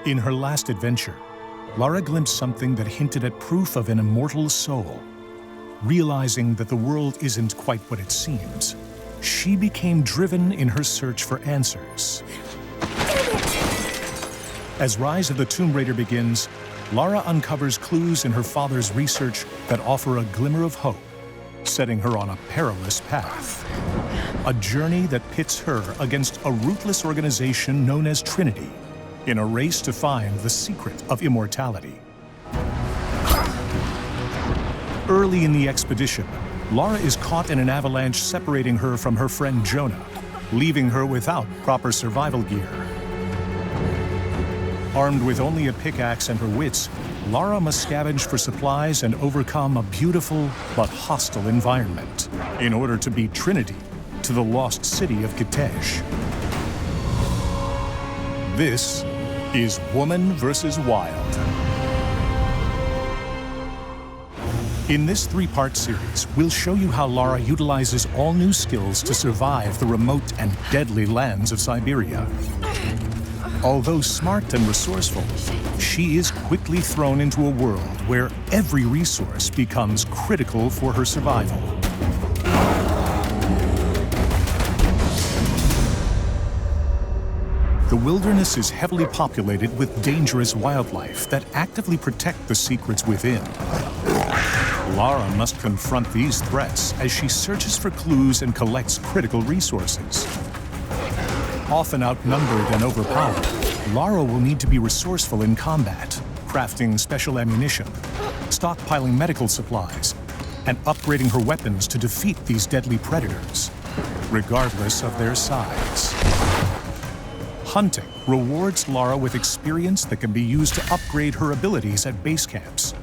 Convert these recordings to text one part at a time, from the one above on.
In her last adventure, Lara glimpsed something that hinted at proof of an immortal soul. Realizing that the world isn't quite what it seems, she became driven in her search for answers. As Rise of the Tomb Raider begins, Lara uncovers clues in her father's research that offer a glimmer of hope, setting her on a perilous path. A journey that pits her against a ruthless organization known as Trinity, in a race to find the secret of immortality. Early in the expedition, Lara is caught in an avalanche separating her from her friend Jonah, leaving her without proper survival gear. Armed with only a pickaxe and her wits, Lara must scavenge for supplies and overcome a beautiful but hostile environment in order to beat Trinity to the lost city of Kitej. This is Woman vs. Wild. In this three-part series, we'll show you how Lara utilizes all new skills to survive the remote and deadly lands of Siberia. Although smart and resourceful, she is quickly thrown into a world where every resource becomes critical for her survival. The wilderness is heavily populated with dangerous wildlife that actively protect the secrets within. Lara must confront these threats as she searches for clues and collects critical resources. Often outnumbered and overpowered, Lara will need to be resourceful in combat, crafting special ammunition, stockpiling medical supplies, and upgrading her weapons to defeat these deadly predators, regardless of their size. Hunting rewards Lara with experience that can be used to upgrade her abilities at base camps,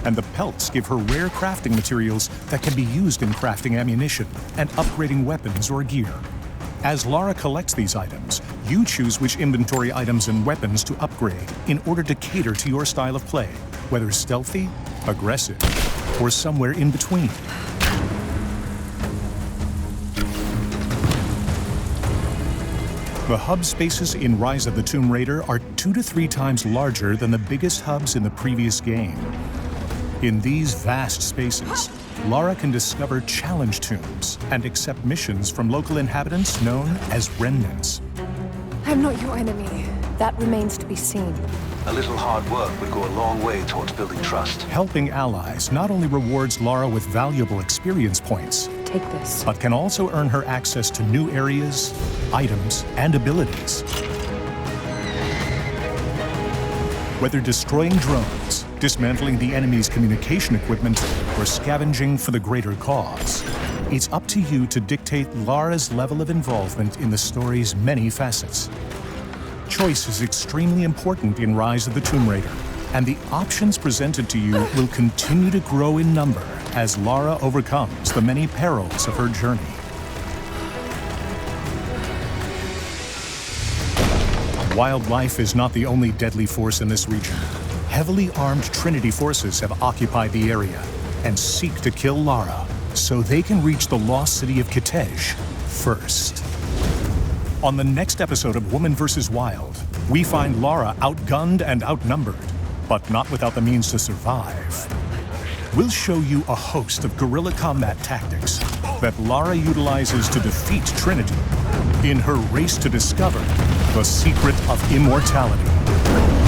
and the pelts give her rare crafting materials that can be used in crafting ammunition and upgrading weapons or gear. As Lara collects these items, you choose which inventory items and weapons to upgrade in order to cater to your style of play, whether stealthy, aggressive, or somewhere in between. The hub spaces in Rise of the Tomb Raider are 2 to 3 times larger than the biggest hubs in the previous game. In these vast spaces, Lara can discover challenge tombs and accept missions from local inhabitants known as remnants. I'm not your enemy. That remains to be seen. A little hard work would go a long way towards building trust. Helping allies not only rewards Lara with valuable experience points, Take this. but can also earn her access to new areas, items, and abilities. Whether destroying drones, dismantling the enemy's communication equipment, or scavenging for the greater cause, it's up to you to dictate Lara's level of involvement in the story's many facets. Choice is extremely important in Rise of the Tomb Raider, and the options presented to you will continue to grow in number as Lara overcomes the many perils of her journey. Wildlife is not the only deadly force in this region. Heavily armed Trinity forces have occupied the area and seek to kill Lara so they can reach the lost city of Kitej first. On the next episode of Woman vs. Wild, we find Lara outgunned and outnumbered, but not without the means to survive. We'll show you a host of guerrilla combat tactics that Lara utilizes to defeat Trinity in her race to discover the secret of immortality.